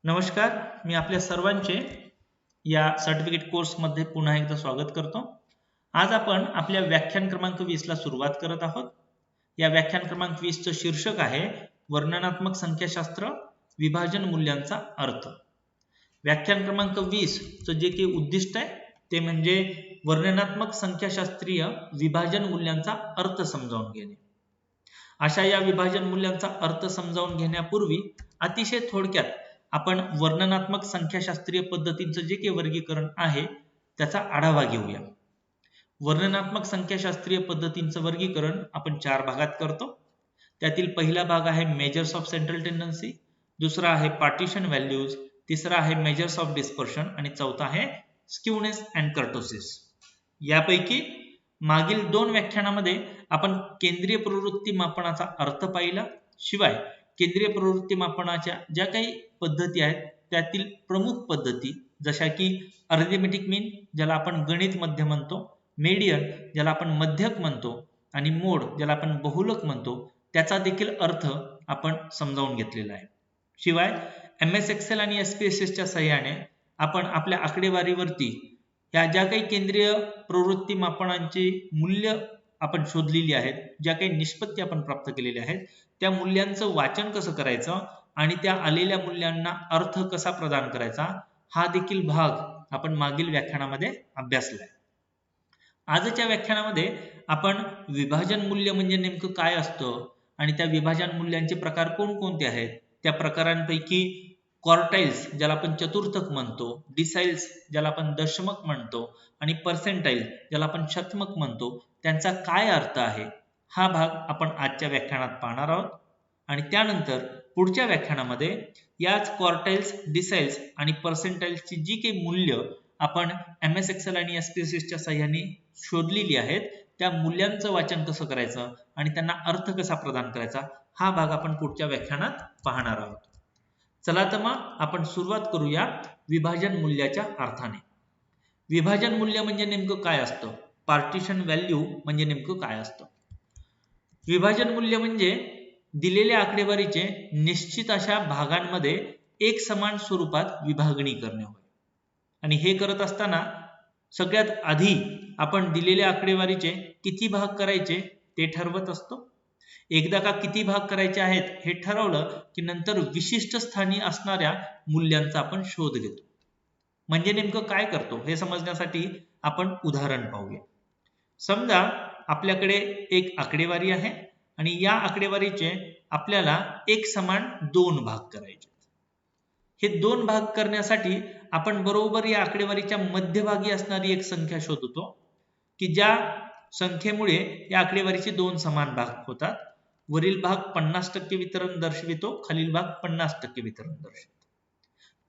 नमस्कार, मी आपल्या सर्वांचे या सर्टिफिकेट कोर्समध्ये पुन्हा एकदा स्वागत करतो. आज आपण आपल्या व्याख्यान क्रमांक 20 ला सुरुवात करत आहोत. या व्याख्यान क्रमांक 20 चं शीर्षक आहे वर्णनात्मक संख्याशास्त्र विभाजन मूल्यांचा अर्थ. व्याख्यान क्रमांक 20 चं जे काही उद्दिष्ट आहे ते म्हणजे वर्णनात्मक संख्याशास्त्रीय विभाजन मूल्यांचा अर्थ समजावून घेणे. अशा या विभाजन मूल्यांचा अर्थ समजावून घेण्यापूर्वी अतिशय थोडक्यात आपण वर्णनात्मक संख्याशास्त्रीय पद्धतींचं जे काही वर्गीकरण आहे त्याचा आढावा घेऊया. वर्णनात्मक संख्याशास्त्रीय पद्धतींचं वर्गीकरण आपण 4 भागात करतो. त्यातील पहिला भाग आहे मेजर्स ऑफ सेंट्रल टेंडन्सी, दुसरा आहे पार्टिशन व्हॅल्यूज, तिसरा आहे मेजर्स ऑफ डिस्पर्शन आणि चौथा आहे स्क्यूनेस अँड कर्टोसिस. यापैकी मागील 2 व्याख्यानामध्ये आपण केंद्रीय प्रवृत्ती मापनाचा अर्थ पाहिला. शिवाय केंद्रीय प्रवृत्ती मापनाच्या ज्या काही पद्धती आहेत त्यातील प्रमुख पद्धती जशा की अरिथमेटिक मीन ज्याला आपण गणित मध्य म्हणतो, मेडियन ज्याला आपण मध्यक म्हणतो आणि मोड ज्याला आपण बहुलक म्हणतो त्याचा देखील अर्थ आपण समजावून घेतलेला आहे. शिवाय MS एक्सेल आणि SPSS च्या सहाय्याने आपण आपल्या आकडेवारीवरती या ज्या काही केंद्रीय प्रवृत्ती मापनांची मूल्य आपण शोधलेली आहेत, ज्या काही निष्पत्ती आपण प्राप्त केलेल्या आहेत त्या मूल्यांचं वाचन कसं करायचं आणि त्या आलेल्या मूल्यांना अर्थ कसा प्रदान करायचा हा देखील भाग आपण मागील व्याख्यानामध्ये अभ्यासलाय. आजच्या व्याख्यानामध्ये आपण विभाजन मूल्य म्हणजे नेमकं काय असतं आणि त्या विभाजन मूल्यांचे प्रकार कोणकोणते आहेत, त्या प्रकारांपैकी क्वार्टाइल्स ज्याला आपण चतुर्थक म्हणतो, डिसाइल्स ज्याला आपण दशमक म्हणतो आणि पर्सेंटाइल ज्याला आपण शतमक म्हणतो त्यांचा काय अर्थ आहे हा भाग आपण आजच्या व्याख्यानात पाहणार आहोत. आणि त्यानंतर पुढच्या व्याख्यानामध्ये याच क्वार्टाइल्स, डिसाइल्स आणि पर्सेंटाइल्सची जी काही मूल्य आपण MS एक्सेल आणि SPSS च्या सहाय्याने शोधलेली आहेत त्या मूल्यांचं वाचन कसं करायचं आणि त्यांना अर्थ कसा प्रदान करायचा हा भाग आपण पुढच्या व्याख्यानात पाहणार आहोत. चला तर मग आपण सुरुवात करूया विभाजन मूल्याच्या अर्थाने. विभाजन मूल्य म्हणजे नेमकं काय असतं, पार्टिशन व्हॅल्यू म्हणजे नेमकं काय असतं. विभाजन मूल्य म्हणजे दिलेल्या आकडेवारीचे निश्चित अशा भागांमध्ये एक समान स्वरूपात विभागणी करणे होय. आणि हे करत असताना सगळ्यात आधी आपण दिलेल्या आकडेवारीचे किती भाग करायचे ते ठरवत असतो. एकदा का किती भाग करायचे आहेत हे ठरवलं की नंतर विशिष्ट स्थानी असणाऱ्या मूल्यांचा आपण शोध घेतो. म्हणजे नेमकं काय करतो हे समजण्यासाठी आपण उदाहरण पाहूया. समजा आपल्याकडे एक आकडेवारी आहे आणि या आकडेवारीचे आपल्याला एक समान 2 भाग करायचे. हे 2 भाग करण्यासाठी आपण बरोबर या आकडेवारीच्या मध्यभागी असणारी एक संख्या शोधतो की ज्या संख्येमुळे या आकडेवारीचे 2 समान भाग होतात. वरील भाग 50% वितरण दर्शवितो, खालील भाग 50% वितरण दर्शवितो.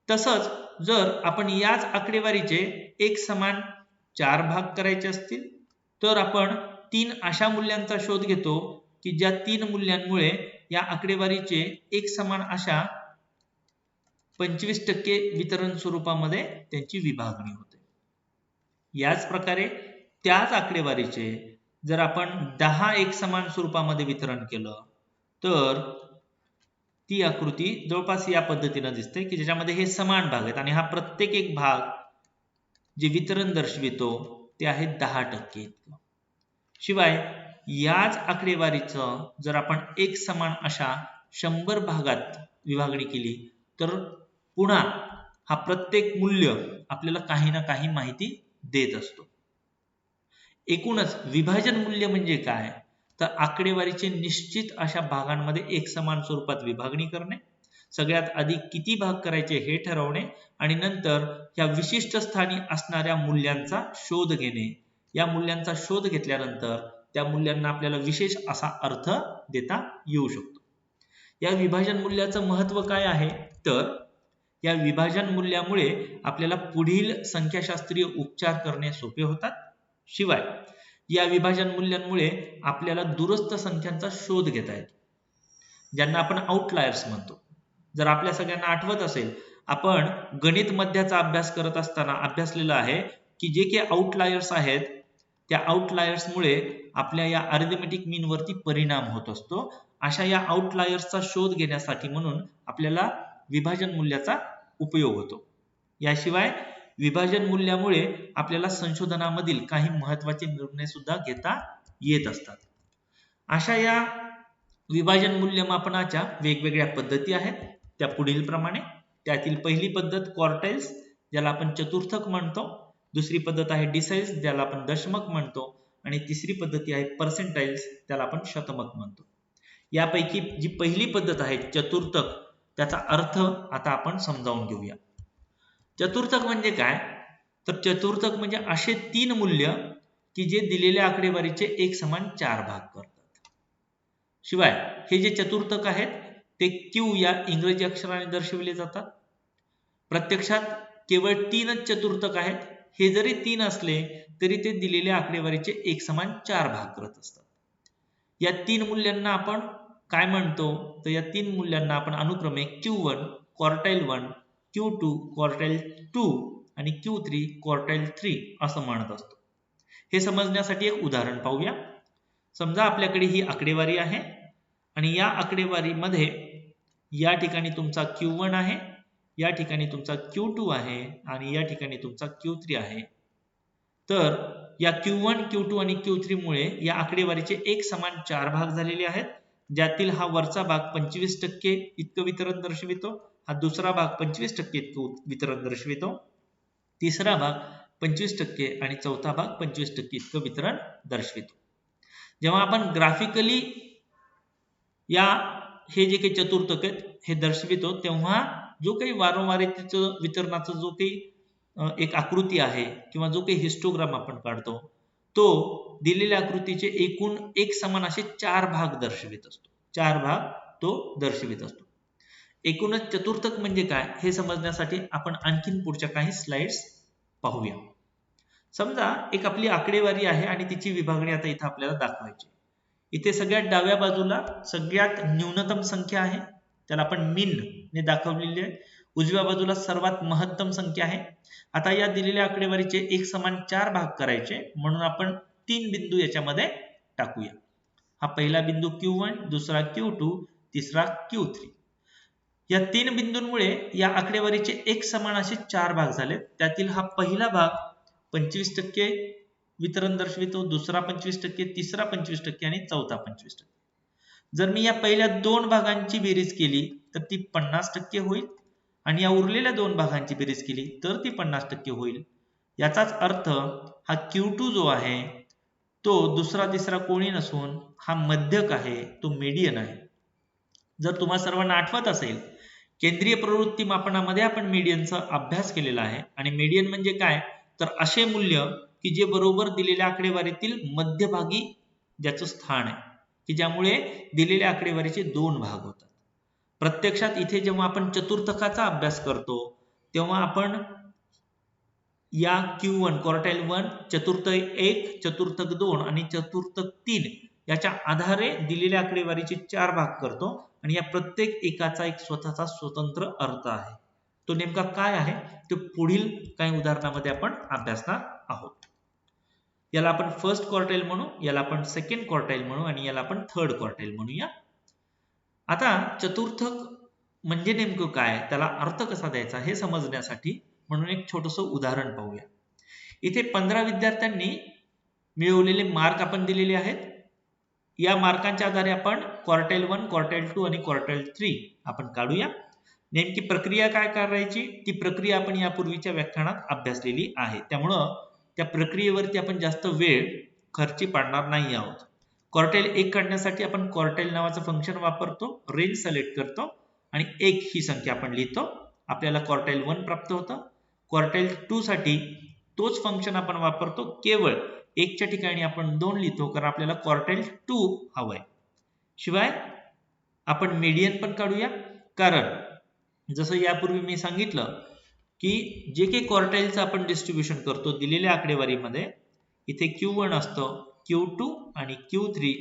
तसंच जर आपण याच आकडेवारीचे एक समान 4 भाग करायचे असतील तर आपण 3 अशा मूल्यांचा शोध घेतो की ज्या 3 मूल्यांमुळे या आकडेवारीचे एक समान अशा 25% वितरण स्वरूपामध्ये त्यांची विभागणी होते. याच प्रकारे त्याच आकडेवारीचे जर आपण 10 एक समान स्वरूपामध्ये वितरण केलं तर ती आकृती जवळपास या पद्धतीने दिसते की ज्याच्यामध्ये हे समान भाग आहेत आणि हा प्रत्येक एक भाग जे वितरण दर्शवितो ते आहे 10% इतकं. शिवाय याच आकडेवारीचं जर आपण एक समान अशा 100 भागात विभागणी केली तर पुन्हा हा प्रत्येक मूल्य आपल्याला काही ना काही माहिती देत असतो. एकूणच विभाजन मूल्य म्हणजे काय तर आकडेवारीचे निश्चित अशा भागांमध्ये एक समान स्वरूपात विभागणी करणे, सगळ्यात आधी किती भाग करायचे हे ठरवणे आणि नंतर या विशिष्ट स्थानी असणाऱ्या मूल्यांचा शोध घेणे. या मूल्यांचा शोध घेतल्यानंतर त्या मूल्यांना आपल्याला विशेष असा अर्थ देता येऊ शकतो. या विभाजन मूल्याचं महत्व काय आहे तर या विभाजन मूल्यामुळे आपल्याला पुढील संख्याशास्त्रीय उपचार करणे सोपे होतात. शिवाय या विभाजन मूल्यांमुळे आपल्याला दूरस्थ संख्यांचा शोध घेता येतो ज्यांना आपण आउटलायर्स म्हणतो. जर आपल्या सगळ्यांना आठवत असेल आपण गणित मध्याचा अभ्यास करत असताना अभ्यासलेलं आहे की जे काही आउटलायर्स आहेत त्या आउटलायर्समुळे आपल्या या अरिथमेटिक मीन वरती परिणाम होत असतो. अशा या आउटलायर्सचा शोध घेण्यासाठी म्हणून आपल्याला विभाजन मूल्याचा उपयोग होतो. याशिवाय विभाजन मूल्यामुळे आपल्याला संशोधनामधील काही महत्त्वाचे निर्णय सुद्धा घेता येत असतात. अशा या विभाजन मूल्यमापनाच्या वेगवेगळ्या पद्धती आहेत, त्या पुढील प्रमाणे. त्यातील पहिली पद्धत क्वार्टाइल्स, ज्याला आपण चतुर्थक म्हणतो. दुसरी पद्धत आहे डिसाइल्स, ज्याला आपण दशमक म्हणतो. आणि तिसरी पद्धती आहे पर्सेंटाइल्स, त्याला आपण शतमक म्हणतो. यापैकी जी पहिली पद्धत आहे चतुर्थक, त्याचा अर्थ आता आपण समजावून घेऊया. चतुर्थक म्हणजे काय? तर चतुर्थक म्हणजे असे 3 मूल्य की जे दिलेल्या आकडेवारीचे एक समान 4 भाग करतात. शिवाय हे जे चतुर्थक आहेत ते क्यू या इंग्रजी अक्षराने दर्शविले जातात. प्रत्यक्षात केवळ 3च चतुर्थक आहेत. हे जरी 3 असले तरी ते दिलेल्या आकडेवारीचे एक समान 4 भाग करत असतात. या 3 मूल्यांना आपण काय म्हणतो? तर या 3 मूल्यांना आपण अनुक्रमे Q1 क्वार्टाइल 1, Q2 क्वार्टाइल 2 आणि Q3 क्वार्टाइल 3 असं म्हणत असतो. हे समजण्यासाठी एक उदाहरण पाहूया. समजा आपल्याकडे ही आकडेवारी आहे आणि या आकडेवारीमध्ये या ठिकाणी तुमचा Q1 आहे, या ठिकाणी तुमचा Q2 आहे आणि या ठिकाणी तुमचा Q3 आहे. तर या Q1, Q2 आणि Q3 मुळे या आकडेवारीचे एक समान 4 भाग झालेले आहेत, ज्यातील हा वरचा भाग 25% इतकं वितरण दर्शवितो, हा दुसरा भाग 25% इतकं वितरण दर्शवितो, तिसरा भाग 25% आणि चौथा भाग 25% इतकं वितरण दर्शवितो. जेव्हा आपण ग्राफिकली हे जे काही चतुर्थक आहेत हे दर्शवितो, तेव्हा जो काही वारंवारतेचं वितरणाचं जो काही एक आकृती आहे किंवा जो काही हिस्टोग्राम आपण काढतो, तो दिलेल्या आकृतीचे एकूण एक समान असे 4 भाग दर्शवित असतो. 4 भाग तो दर्शवित असतो. एकूणच चतुर्थक म्हणजे काय हे समजण्यासाठी आपण आणखीन पुढच्या काही स्लाइड्स पाहूया. समजा एक आपली आकडेवारी आहे आणि तिची विभागणी आता इथं आपल्याला दाखवायची. इथे सगळ्यात डाव्या बाजूला सगळ्यात न्यूनतम संख्या आहे, त्याला आपण मीन ने दाखवलेली आहे. उजव्या बाजूला सर्वात महत्तम संख्या आहे. आता या दिलेल्या आकडेवारीचे एक समान 4 भाग करायचे, म्हणून आपण 3 बिंदू याच्यामध्ये टाकूया. हा पहिला बिंदू Q1, दुसरा Q2, तिसरा Q3. या 3 बिंदूंमुळे या आकडेवारीचे एक समान असे 4 भाग झाले. त्यातील हा पहिला भाग 25% वितरण दर्शवितो, दुसरा 25%, तिसरा 25% आणि चौथा 25%. जर मी या पहिल्या 2 भागांची बेरीज केली तर ती 50% होईल आणि या उरलेल्या 2 भागांची बेरीज केली तर ती 50% होईल. याचाच अर्थ हा Q2 जो आहे तो दुसरा तिसरा कोणी नसून हा मध्यक आहे, तो मीडियन आहे. जर तुम्हा सर्वांना आठवत असेल, केंद्रीय प्रवृत्ती मापनामध्ये आपण मीडियनचा अभ्यास केलेला आहे. आणि मीडियन म्हणजे काय? तर असे मूल्य की जे बरोबर दिलेल्या आकडेवारीतील मध्यभागी ज्याचं स्थान आहे, की ज्यामुळे दिलेल्या आकडेवारीचे 2 भाग होतात. प्रत्यक्षात इथे जेव्हा आपण चतुर्थकाचा अभ्यास करतो तेव्हा आपण या Q1 क्वार्टाइल 1, चतुर्थक 1, चतुर्थक 2 आणि चतुर्थक 3 याच्या आधारे दिलेल्या आकडेवारीचे 4 भाग करतो आणि या प्रत्येक एकाचा एक स्वतःचा स्वतंत्र अर्थ आहे. तो नेमका काय आहे ते पुढील काही उदाहरणामध्ये आपण अभ्यासणार आहोत. याला आपण फर्स्ट क्वार्टाइल म्हणू, याला आपण सेकंड क्वार्टाइल म्हणू आणि याला आपण थर्ड क्वार्टाइल म्हणूया. आता चतुर्थक म्हणजे नेमकं काय, त्याला अर्थ कसा द्यायचा हे समजण्यासाठी म्हणून एक छोटंसं उदाहरण पाहूया. इथे 15 विद्यार्थ्यांनी मिळवलेले मार्क आपण दिलेले आहेत. या मार्कांच्या आधारे आपण क्वार्टाइल 1, क्वार्टाइल 2 आणि क्वार्टाइल 3 आपण काढूया. नेमकी प्रक्रिया काय करायची ती प्रक्रिया आपण यापूर्वीच्या व्याख्यानात अभ्यासलेली आहे, त्यामुळं त्या प्रक्रियेवरती आपण जास्त वेळ खर्ची पाडणार नाही आहोत. क्वार्टाइल 1 काढण्यासाठी आपण क्वार्टाइल नावाचं फंक्शन वापरतो, रेंज सिलेक्ट करतो आणि 1 ही संख्या आपण लिहितो, आपल्याला क्वार्टाइल 1 प्राप्त होतं. क्वार्टाइल 2 साठी तोच फंक्शन आपण वापरतो, केवळ 1 च्या ठिकाणी आपण 2 लिहितो कारण आपल्याला क्वार्टाइल 2 हवंय. शिवाय आपण मीडियन पण काढूया, कारण जसं यापूर्वी मी सांगितलं की जे काही क्वार्टाइलचं आपण डिस्ट्रीब्युशन करतो दिलेल्या आकडेवारीमध्ये, इथे Q1 असतो, Q2 आणि Q3,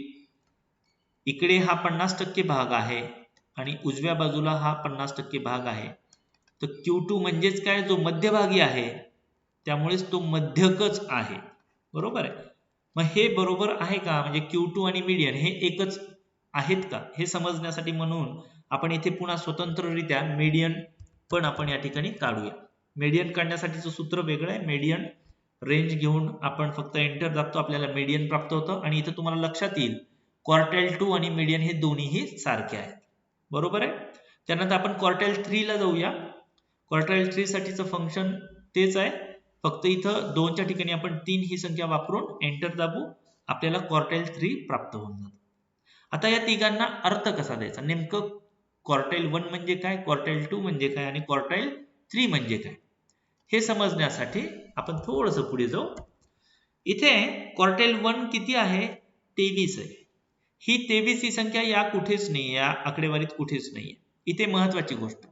इकडे हा 50% भाग आहे आणि उजव्या बाजूला हा 50% भाग आहे. तर Q2 म्हणजेच काय, जो मध्यभागी आहे, त्यामुळेच तो मध्यकच आहे. बरोबर आहे. मग हे बरोबर आहे का, म्हणजे Q2 आणि मीडियन हे एकच आहेत का हे समजण्यासाठी म्हणून आपण इथे पुन्हा स्वतंत्ररित्या मीडियन पण आपण या ठिकाणी काढूया. मीडियन काढण्यासाठीचं सूत्र वेगळं आहे. मीडियन रेंज घेऊन आपण फक्त एंटर दाबतो, आपल्याला मीडियन प्राप्त होतं. आणि इथं तुम्हाला लक्षात येईल क्वार्टाईल 2 आणि मीडियन हे दोन्हीही सारखे आहेत. बरोबर आहे. त्यानंतर आपण क्वार्टाईल 3 ला जाऊया. क्वार्टाईल 3 साठीचं फंक्शन तेच आहे, फक्त इथं 2 च्या ठिकाणी आपण 3 ही संख्या वापरून एंटर दाबू, आपल्याला क्वार्टाईल 3 प्राप्त होऊन जातं. आता या तिघांना अर्थ कसा द्यायचा, नेमकं क्वार्टाईल 1 म्हणजे काय, क्वार्टाईल 2 म्हणजे काय आणि क्वार्टाईल 3 म्हणजे काय, हे समजण्यासाठी आपण थोडंसं पुढे जाऊ. इथे क्वार्टाईल 1 किती आहे, 23 आहे. ही 23 ही संख्या या कुठेच नाही, या आकडेवारीत कुठेच नाहीये. इथे महत्वाची गोष्ट,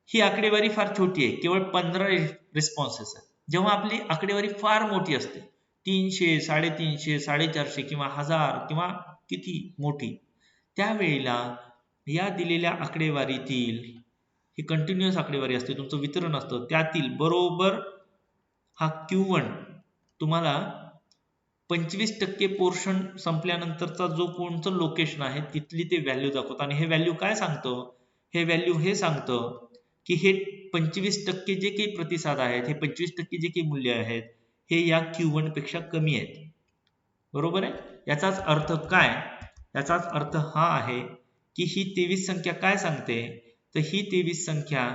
ही आकडेवारी फार छोटी आहे, केवळ 15 रिस्पॉन्सेस आहेत. जेव्हा आपली आकडेवारी फार मोठी असते, 300, 350, 450 किंवा 1000 किंवा किती मोठी, त्यावेळेला या दिलेल्या आकडेवारीतील, ही कंटिन्युअस आकडेवारी असते, तुमचं वितरण असतं, त्यातील बरोबर हा Q1 तुम्हाला 25% पोर्शन संपल्यानंतरचा जो कोणतं लोकेशन आहे तिथली ते व्हॅल्यू दाखवतं. आणि हे व्हॅल्यू काय सांगतं, हे व्हॅल्यू हे सांगतं की हे 25% जे काही प्रतिसाद आहेत, हे 25% जे काही मूल्य आहेत, हे या Q1 पेक्षा कमी आहेत. बरोबर आहे. याचाच अर्थ काय, याचाच अर्थ हा आहे की ही 23 संख्या काय सांगते, तर ही 23 संख्या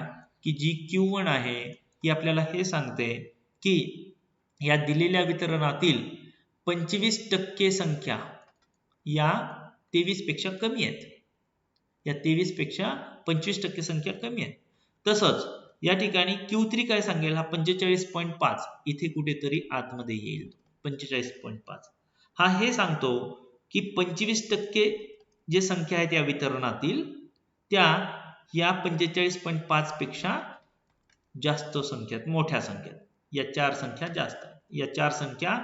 की जी Q1 आहे, ही आपल्याला हे सांगते की या दिलेल्या वितरणातील 25% संख्या या 23 पेक्षा कमी आहेत. या 23 पेक्षा 25% संख्या कमी आहे. तसंच या ठिकाणी Q3 काय सांगेल, हा 45.5 इथे कुठेतरी आतमध्ये येईल. 45.5 हा हे सांगतो की 25% जे संख्या आहेत या वितरणातील, त्या या 45.5 पेक्षा जास्त संख्यात, मोठ्या संख्यात, या 4 संख्या जास्त आहेत. या 4 संख्या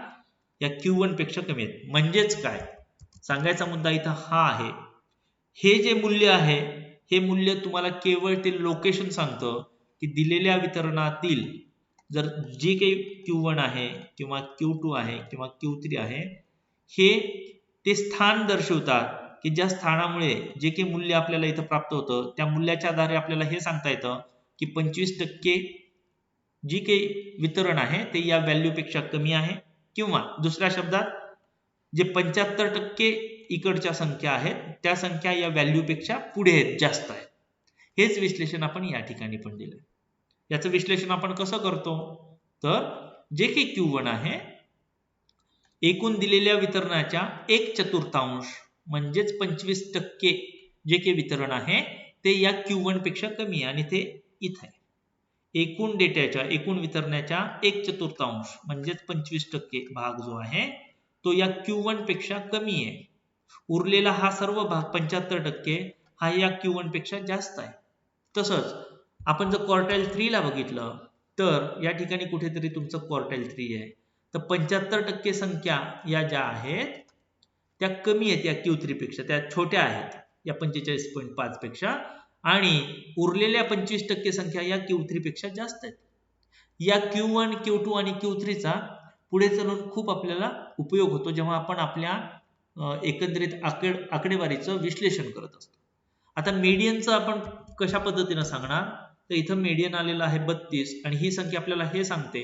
या Q1 पेक्षा कमी आहेत. म्हणजेच काय सांगायचा मुद्दा इथं हा आहे, हे जे मूल्य आहे, हे मूल्य तुम्हाला केवळ ते लोकेशन सांगतं की दिलेल्या वितरणातील जर जे काही Q1 आहे किंवा Q2 आहे किंवा Q3 आहे, हे ते स्थान दर्शवतात की ज्या स्थानामुळे जे काही मूल्य आपल्याला इथं प्राप्त होतं, त्या मूल्याच्या आधारे आपल्याला हे सांगता येतं की 25% जी काही वितरण आहे ते या व्हॅल्यू पेक्षा कमी आहे, किंवा दुसऱ्या शब्दात जे 75% इकडच्या संख्या आहेत, त्या संख्या या व्हॅल्यू पेक्षा पुढे आहेत, जास्त आहेत. हेच विश्लेषण आपण या ठिकाणी पण दिलंय. याचं विश्लेषण आपण कसं करतो, तर जे काही Q1 आहे, एकूण दिलेल्या वितरणाच्या 1/4 म्हणजेच 25% जे काही वितरण आहे ते या Q1 पेक्षा कमी आहे आणि ते इथे आहे. एकूण डेटाच्या, एकूण वितरणाच्या 1/4 म्हणजेच 25% भाग जो आहे तो या Q1 पेक्षा कमी आहे. उरलेला हा सर्व भाग 75% हा या Q1 पेक्षा जास्त आहे. तसंच आपण जर क्वार्टाईल 3 ला बघितलं, तर या ठिकाणी कुठेतरी तुमचं क्वार्टाईल 3 आहे. तर 75% संख्या या ज्या आहेत त्या कमी आहेत या Q3 पेक्षा, त्या छोट्या आहेत या 45.5 पेक्षा, आणि उरलेल्या 25% संख्या या Q3 पेक्षा जास्त आहेत. या Q1, Q2 आणि Q3 चा पुढे चालून खूप आपल्याला उपयोग होतो जेव्हा आपण आपल्या एकंदरीत आकडेवारीचं विश्लेषण करत असतो. आता मीडियनचं आपण कशा पद्धतीने सांगणार, तर इथं मीडियन आलेलं आहे 32 आणि ही संख्या आपल्याला हे सांगते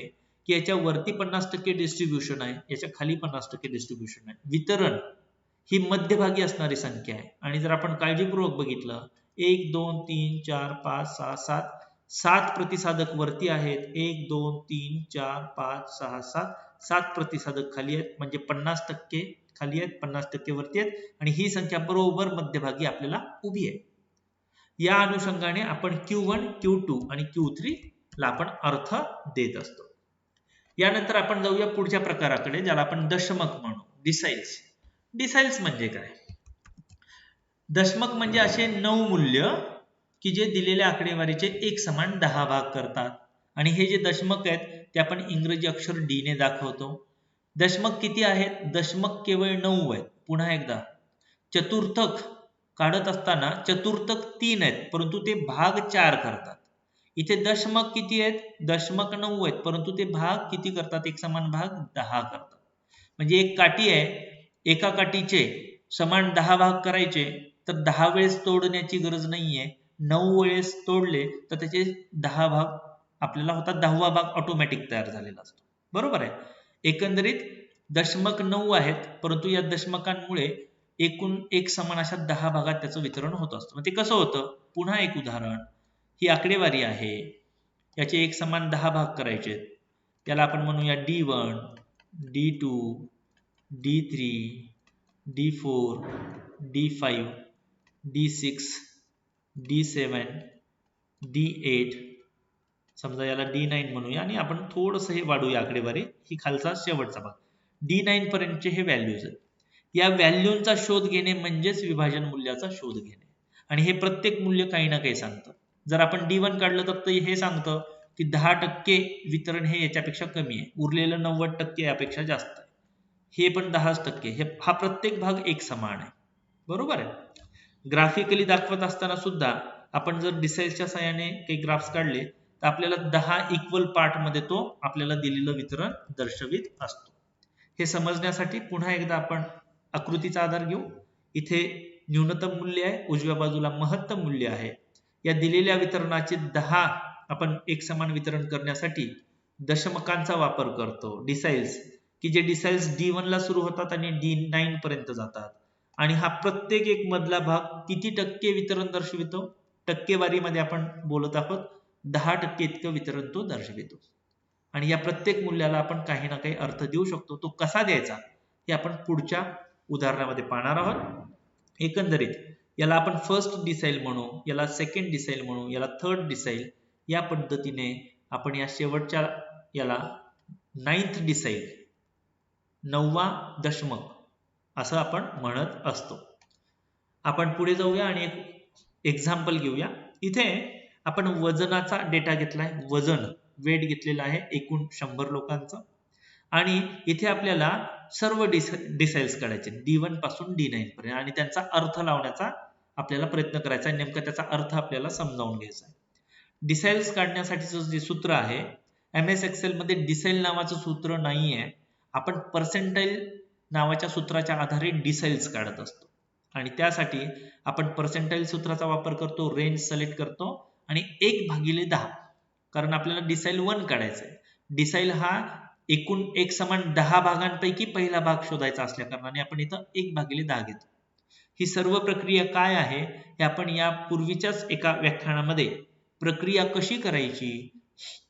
की याच्या वरती 50% डिस्ट्रीब्युशन आहे, याच्या खाली 50% डिस्ट्रीब्युशन आहे. वितरण ही मध्यभागी असणारी संख्या आहे. आणि जर आपण काळजीपूर्वक बघितलं, 1 2 3 4 5 6 7 7 प्रतिसादक वरती आहेत, 1 2 3 4 5 6 7 7 प्रतिसादक खाली आहेत, म्हणजे 50% खाली आहेत, 50% वरती आहेत, आणि ही संख्या बरोबर मध्यभागी आपल्याला उभी आहे. या अनुषंगाने आपण Q1, Q2 आणि Q3 ला आपण अर्थ देत असतो. यानंतर आपण जाऊया पुढच्या प्रकाराकडे, ज्याला आपण दशमक म्हणू, डिसाइल्स. डिसाइल्स म्हणजे काय, दशमक म्हणजे असे 9 मूल्य की जे दिलेल्या आकडेवारीचे एक समान 10 भाग करतात. आणि हे जे दशमक आहेत ते आपण इंग्रजी अक्षर D ने दाखवतो. दशमक किती आहेत, दशमक केवळ 9 आहेत. पुन्हा एकदा, चतुर्थक काढत असताना चतुर्थक 3 आहेत, परंतु ते भाग 4 करतात. इथे दशमक किती आहेत, दशमक 9 आहेत, परंतु ते भाग किती करतात, एक समान भाग 10 करतात. म्हणजे एक काठी आहे, एका काठीचे समान 10 भाग करायचे तर 10 वेळेस तोडण्याची गरज नाहीये, 9 वेळेस तोडले तर त्याचे 10 भाग आपल्याला होतात, 10वा भाग ऑटोमॅटिक तयार झालेला असतो. बरोबर आहे. एकंदरीत दशमक 9 आहेत, परंतु या दशमकांमुळे एकूण एक समान अशा 10 भागात त्याचं वितरण होत असतं. मग ते कसं होतं? पुन्हा एक उदाहरण. ही आकडेवारी आहे, याचे एक समान 10 भाग करायचे. याला आपण म्हणूया D1, D2, D3, D4, D5, D6, D7, D8, समजा याला D9 म्हणूया आणि आपण थोडंसं हे वाढूया आकडेवारी. ही खालचा शेवटचा भाग. D9 पर्यंतचे हे व्हॅल्यूज आहेत. या व्हॅल्यूंचा शोध घेणे म्हणजेच विभाजन मूल्याचा शोध घेणे. आणि हे प्रत्येक मूल्य काही ना काही सांगतं. जर आपण D1 काढलं तर ते हे सांगतं की 10% वितरण हे याच्यापेक्षा कमी आहे, उरलेलं 90% यापेक्षा जास्त आहे. हे पण 10%. हा प्रत्येक भाग एक समान आहे. बरोबर आहे. ग्राफिकली दाखवत असताना सुद्धा आपण जर डिसाइल्सच्या सहाय्याने काही ग्राफ्स काढले तर आपल्याला 10 इक्वल पार्ट मध्ये तो आपल्याला दिलेलं वितरण दर्शवित असतो. हे समजण्यासाठी पुन्हा एकदा आपण आकृतीचा आधार घेऊ. इथे न्यूनतम मूल्य आहे, उजव्या बाजूला महत्तम मूल्य आहे. या दिलेल्या वितरणाचे 10 आपण एक समान वितरण करण्यासाठी दशमकांचा वापर करतो, डिसाइल्स, की जे डिसाइल्स D1 ला सुरू होतात आणि D9 पर्यंत जातात. आणि हा प्रत्येक एक मधला भाग किती टक्के वितरण दर्शवितो? टक्केवारीमध्ये आपण बोलत आहोत. 10% इतकं वितरण तो दर्शवितो. आणि या प्रत्येक मूल्याला आपण काही ना काही अर्थ देऊ शकतो. तो कसा द्यायचा हे आपण पुढच्या उदाहरणामध्ये पाहणार आहोत. एकंदरीत याला आपण फर्स्ट डिसाइल म्हणू, याला सेकंड डिसाइल म्हणू, याला थर्ड डिसाइल. या पद्धतीने आपण या शेवटच्या याला 9th डिसाइल, 9वा दशमक असं आपण म्हणत असतो. आपण पुढे जाऊया आणि एक एक्झाम्पल घेऊया. इथे आपण वजनाचा डेटा घेतलाय, वजन वेट घेतलेला आहे एकूण 100 लोकांचं. आणि इथे आपल्याला सर्व डिसाइल्स काढायचे D1 पासून D9 पर्यंत आणि त्यांचा अर्थ लावण्याचा आपल्याला प्रयत्न करायचा आहे. नेमका त्याचा अर्थ आपल्याला समजावून घ्यायचा आहे. डिसाइल्स काढण्यासाठीचं जे सूत्र आहे, MS एक्सेल मध्ये डिसाइल नावाचं सूत्र नाहीये. आपण पर्सेंटाईल नावाच्या सूत्राच्या आधारे डिसाइल्स काढत असतो. आणि त्यासाठी आपण पर्सेंटाईल सूत्राचा वापर करतो, रेंज सिलेक्ट करतो आणि 1/10, कारण आपल्याला डिसाइल 1 काढायचं आहे. डिसाइल हा एकूण एक समान 10 भागांपैकी पहिला भाग शोधायचा असल्या कारणाने आपण इथं 1/10 घेतो. ही सर्व प्रक्रिया काय आहे हे आपण या पूर्वीच्याच एका व्याख्यानामध्ये प्रक्रिया कशी करायची,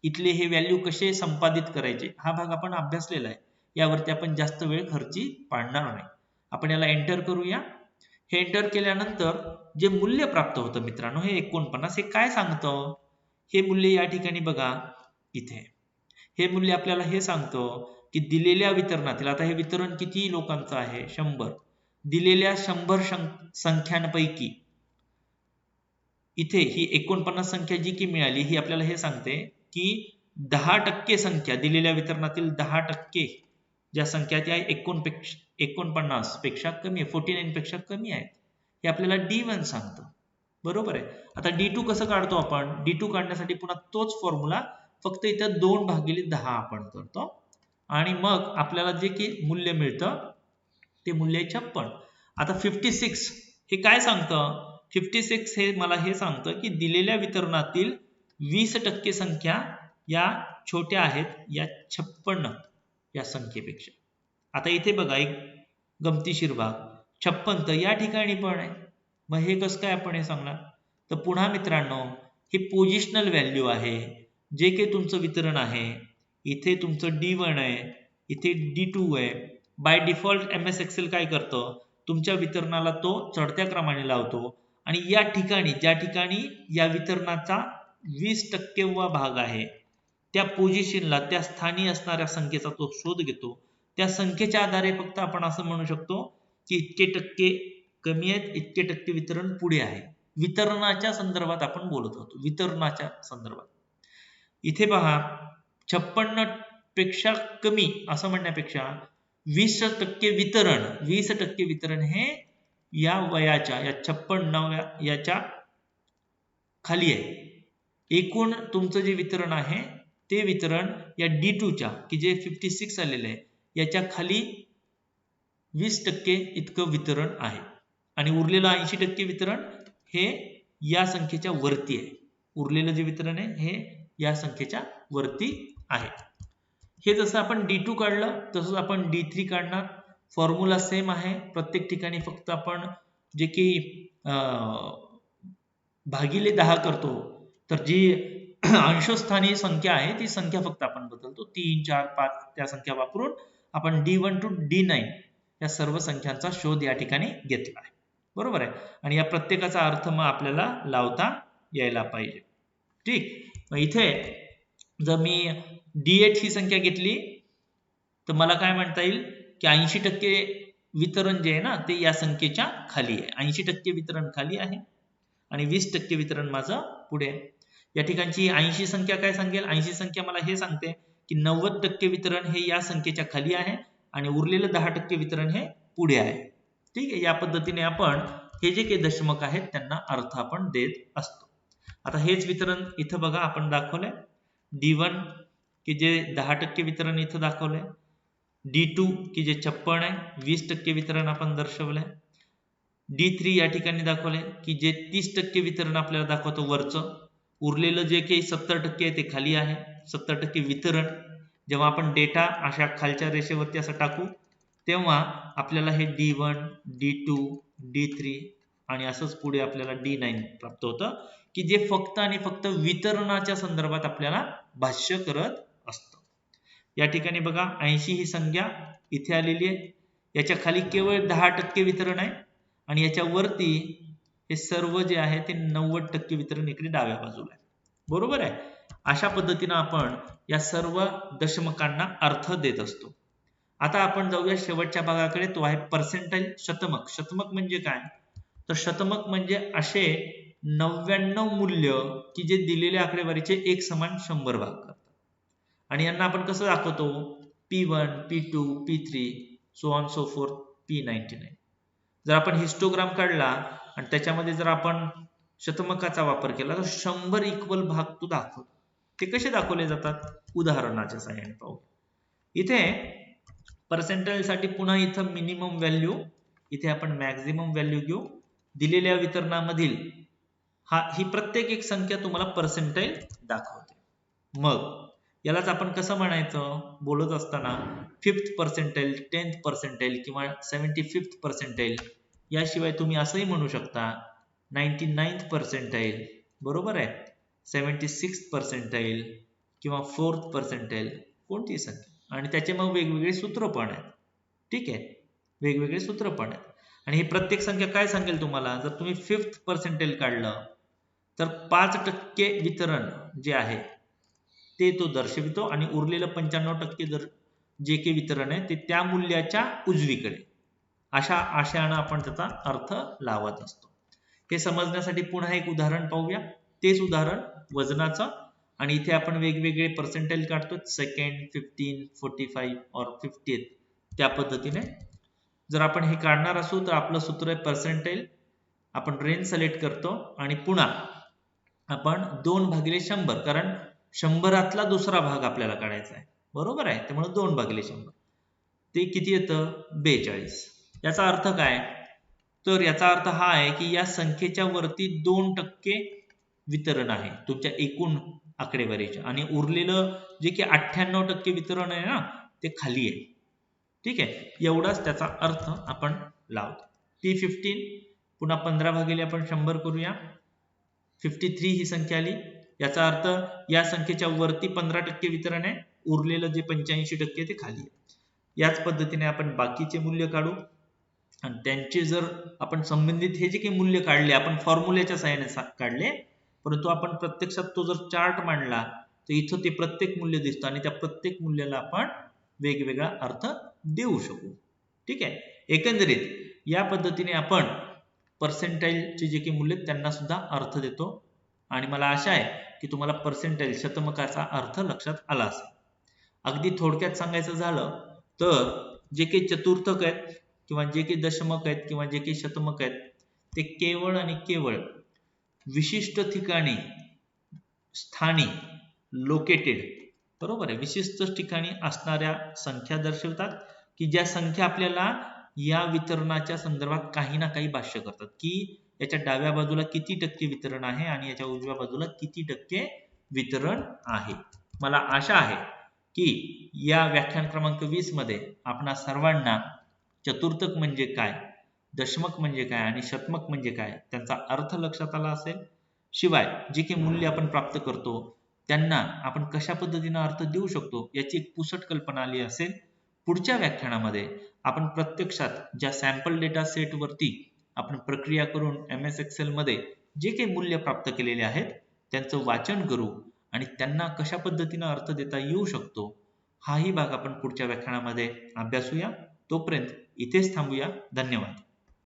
इथले हे व्हॅल्यू कसे संपादित करायचे हा भाग आपण अभ्यासलेला आहे. यावरती आपण जास्त वेळ खर्ची पाडणार नाही. आपण याला एंटर करूया. हे एंटर केल्यानंतर जे मूल्य प्राप्त होतं मित्रांनो, हे 49, हे काय सांगतं? हे मूल्य या ठिकाणी बघा, इथे हे मूल्य आपल्याला हे सांगतं की दिलेल्या वितरणातील, आता हे वितरण किती लोकांचं आहे? 100. दिलेल्या 100 संख्यांपैकी इथे ही 49 संख्या जी की मिळाली, ही आपल्याला हे सांगते की 10% संख्या, दिलेल्या वितरणातील 10% ज्या संख्या त्या 49 पेक्षा कमी आहे, 49 पेक्षा कमी आहेत, हे आपल्याला D1 सांगतं. बरोबर आहे. आता D2 कसं काढतो आपण? D2 काढण्यासाठी पुन्हा तोच फॉर्म्युला, फक्त इथं 2/10 आपण करतो आणि मग आपल्याला जे की मूल्य मिळतं ते मूल्य 56. आता 56 हे काय सांगतं? 56 हे मला हे सांगतं की दिलेल्या वितरणातील 20% संख्या या छोट्या आहेत या 56 या संख्येपेक्षा. आता इथे बघा एक गमतीशीर भाग, 56 तर या ठिकाणी पण आहे. मग हे कसं काय आपण हे सांगणार? तर पुन्हा मित्रांनो, हे पोझिशनल व्हॅल्यू आहे. जे काही तुमचं वितरण आहे, इथे तुमचं D1 आहे, इथे D2 आहे. बाय डिफॉल्ट MS एक्सेल काय करतं? तुमच्या वितरणाला तो चढत्या क्रमाने लावतो आणि या ठिकाणी ज्या ठिकाणी या वितरणाचा 20% भाग आहे त्या पोझिशनला, त्या स्थानी असणाऱ्या संख्येचा तो शोध घेतो. त्या संख्येच्या आधारे फक्त आपण असं म्हणू शकतो की इतके टक्के कमी आहेत, इतके टक्के वितरण पुढे आहे. वितरणाच्या संदर्भात आपण बोलत होतो, वितरणाच्या संदर्भात. इथे पहा, 56 पेक्षा कमी असं म्हणण्यापेक्षा 20% वितरण, 20% वितरण हे या वयाच्या, या 56 याच्या खाली आहे. एकूण तुमचं जे वितरण आहे ते वितरण या D2 च्या, की जे 56 आलेलं आहे, याच्या खाली 20% इतकं वितरण आहे आणि उरलेलं 80% वितरण हे या संख्येच्या वरती आहे. उरलेलं जे वितरण आहे हे या संख्येच्या वरती आहे. हे जसं आपण D2 काढलं तसंच आपण D3 काढणार. फॉर्म्युला सेम आहे. प्रत्येक ठिकाणी फक्त आपण जे की भागिले 10 करतो, तर जी अंशस्थानी संख्या आहे ती संख्या फक्त आपण बदलतो. 3, 4, 5 त्या संख्या वापरून आपण D1 to D9 या सर्व संख्यांचा शोध या ठिकाणी घेतला आहे. बरोबर आहे. आणि या प्रत्येकाचा अर्थ मग आपल्याला लावता यायला पाहिजे. ठीक. मग इथे जर मी D8 ही संख्या घेतली तर मला काय म्हणता येईल की 80% वितरण जे आहे ना ते या संख्येच्या खाली आहे. 80% वितरण खाली आहे आणि 20% वितरण माझं पुढे आहे. या ठिकाणची 80 संख्या काय सांगेल? 80 संख्या मला हे सांगते की 90% वितरण हे या संख्येच्या खाली आहे आणि उरलेलं 10% वितरण हे पुढे आहे. ठीक आहे. या पद्धतीने आपण हे जे काही दशमक आहेत त्यांना अर्थ आपण देत असतो. आता हेच वितरण इथं बघा आपण दाखवलंय. D1 की जे 10% वितरण इथं दाखवलंय. D2 की जे 56 आहे, 20% वितरण आपण दर्शवलंय. D3 या ठिकाणी दाखवलंय की जे 30% वितरण आपल्याला दाखवतो वरचं. उरलेलं जे काही 70% आहे ते खाली आहे. 70% वितरण. जेव्हा आपण डेटा अशा खालच्या रेषेवरती असं टाकू तेव्हा आपल्याला हे D1, D2, D3 आणि असंच पुढे आपल्याला D9 प्राप्त होतं की जे फक्त आणि फक्त वितरणाच्या संदर्भात आपल्याला भाष्य करत असतं. या ठिकाणी बघा 80 ही संख्या इथे आलेली आहे. याच्या खाली केवळ 10% वितरण आहे आणि याच्या वरती हे सर्व जे आहे ते 90% वितरण इकडे डाव्या बाजूला आहे. बरोबर आहे. अशा पद्धतीने आपण या सर्व दशमकांना अर्थ देत असतो. आता आपण जाऊया शेवटच्या भागाकडे. तो आहे पर्सेंटाईल शतमक. शतमक म्हणजे काय? तर शतमक म्हणजे असे 99 मूल्य की जे दिलेल्या आकडेवारीचे एक समान 100 भाग करतात. आणि यांना आपण कसं दाखवतो? P1, P2, P3 so on so forth P99. जर आपण हिस्टोग्राम काढला आणि त्याच्यामध्ये जर आपण शतमकाचा वापर केला तर 100 इक्वल भाग तो दाखवतो. ते कसे दाखवले जातात? उदाहरणाच्या सहाय्याने पाहू. इथे पर्सेंटाईल साठी पुन्हा इथं मिनिमम व्हॅल्यू, इथे आपण मॅक्झिमम व्हॅल्यू घेऊ. दिलेल्या वितरणामधील ही प्रत्येक एक संख्या तुम्हाला पर्सेंटाईल दाखवते. मग यालाच आपण कसं म्हणायचं बोलत असताना? 5th पर्सेंटाईल, 10th पर्सेंटाईल किंवा 75th पर्सेंटाईल. याशिवाय तुम्ही असंही म्हणू शकता 99th पर्सेंटाईल. बरोबर आहे. 76th पर्सेंटाईल किंवा 4th पर्सेंटाईल, कोणतीही संख्या. आणि त्याचे मग वेगवेगळे सूत्र पण आहेत. ठीक आहे. वेगवेगळे सूत्र पण आहेत. आणि ही प्रत्येक संख्या काय सांगेल तुम्हाला? जर तुम्ही 5th पर्सेंटाईल काढलं तर 5% वितरण जे आहे ते तो दर्शवितो आणि उरलेलं 95% जे काही वितरण आहे ते त्या मूल्याच्या उजवीकडे. अशा आशयानं आपण त्याचा अर्थ लावत असतो. हे समजण्यासाठी पुन्हा एक उदाहरण पाहूया. तेच उदाहरण वजनाचं. आणि इथे आपण वेगवेगळे पर्सेंटाईल काढतो. 2nd, 15, 45 और 50th त्या पद्धतीने. जर आपण हे काढणार असू तर आपलं सूत्र आहे पर्सेंटाईल. आपण रेंज सिलेक्ट करतो आणि पुन्हा आपण 2/100 कारण 100रातला दुसरा भाग आपल्याला काढायचा आहे. बरोबर आहे. त्यामुळे 2/100 ते किती येतं? 42. याचा अर्थ काय? तर याचा अर्थ हा आहे की या संख्येच्या वरती 2% वितरण आहे तुमच्या एकूण आकडेवारीच्या आणि उरलेलं जे की 98% वितरण आहे ना ते खाली आहे. ठीक आहे. एवढाच त्याचा अर्थ आपण लावतो. P15 पुन्हा 15 आपण 100 करूया. 53 ही संख्या आली. याचा अर्थ या संख्येच्या वरती 15% वितरण आहे. उरलेलं जे 85% ते खाली आहे. याच पद्धतीने आपण बाकीचे मूल्य काढू आणि त्यांचे जर आपण संबंधित हे जे काही मूल्य काढले आपण फॉर्म्युल्याच्या सहाय्याने काढले, परंतु आपण प्रत्यक्षात तो जर चार्ट मांडला तर इथं ते प्रत्येक मूल्य दिसतं आणि त्या प्रत्येक मूल्याला आपण वेगवेगळा अर्थ देऊ शकू. ठीक आहे. एकंदरीत या पद्धतीने आपण पर्सेंटाईलचे जे काही मूल्य त्यांना सुद्धा अर्थ देतो आणि मला आशा आहे की तुम्हाला पर्सेंटाईल शतमकाचा अर्थ लक्षात आला असेल. अगदी थोडक्यात सांगायचं झालं तर जे काही चतुर्थक आहेत किंवा जे काही दशमक आहेत किंवा जे काही शतमक आहेत ते केवळ आणि केवळ विशिष्ट ठिकाणी स्थानी लोकेटेड, बरोबर आहे, विशिष्ट ठिकाणी असणाऱ्या संख्या दर्शवतात की ज्या संख्या आपल्याला या वितरणाच्या संदर्भात काही ना काही भाष्य करतात की याच्या डाव्या बाजूला किती टक्के वितरण आहे आणि याच्या उजव्या बाजूला किती टक्के वितरण आहे. मला आशा आहे की या व्याख्यान क्रमांक 20 मध्ये आपणा सर्वांना चतुर्थक म्हणजे काय, दशमक म्हणजे काय आणि शतमक म्हणजे काय त्यांचा अर्थ लक्षात आला असेल. शिवाय जे काही मूल्य आपण प्राप्त करतो त्यांना आपण कशा पद्धतीने अर्थ देऊ शकतो याची एक पुसट कल्पना आली असेल. पुढच्या व्याख्यानामध्ये आपण प्रत्यक्षात ज्या सॅम्पल डेटा सेट वरती आपण प्रक्रिया करून MS Excel मध्ये जे काही मूल्य प्राप्त केलेले आहेत त्यांचं वाचन करू आणि त्यांना कशा पद्धतीने अर्थ देता येऊ शकतो हाही भाग आपण पुढच्या व्याख्यानामध्ये अभ्यासूया. तोपर्यंत इथेच थांबूया. धन्यवाद.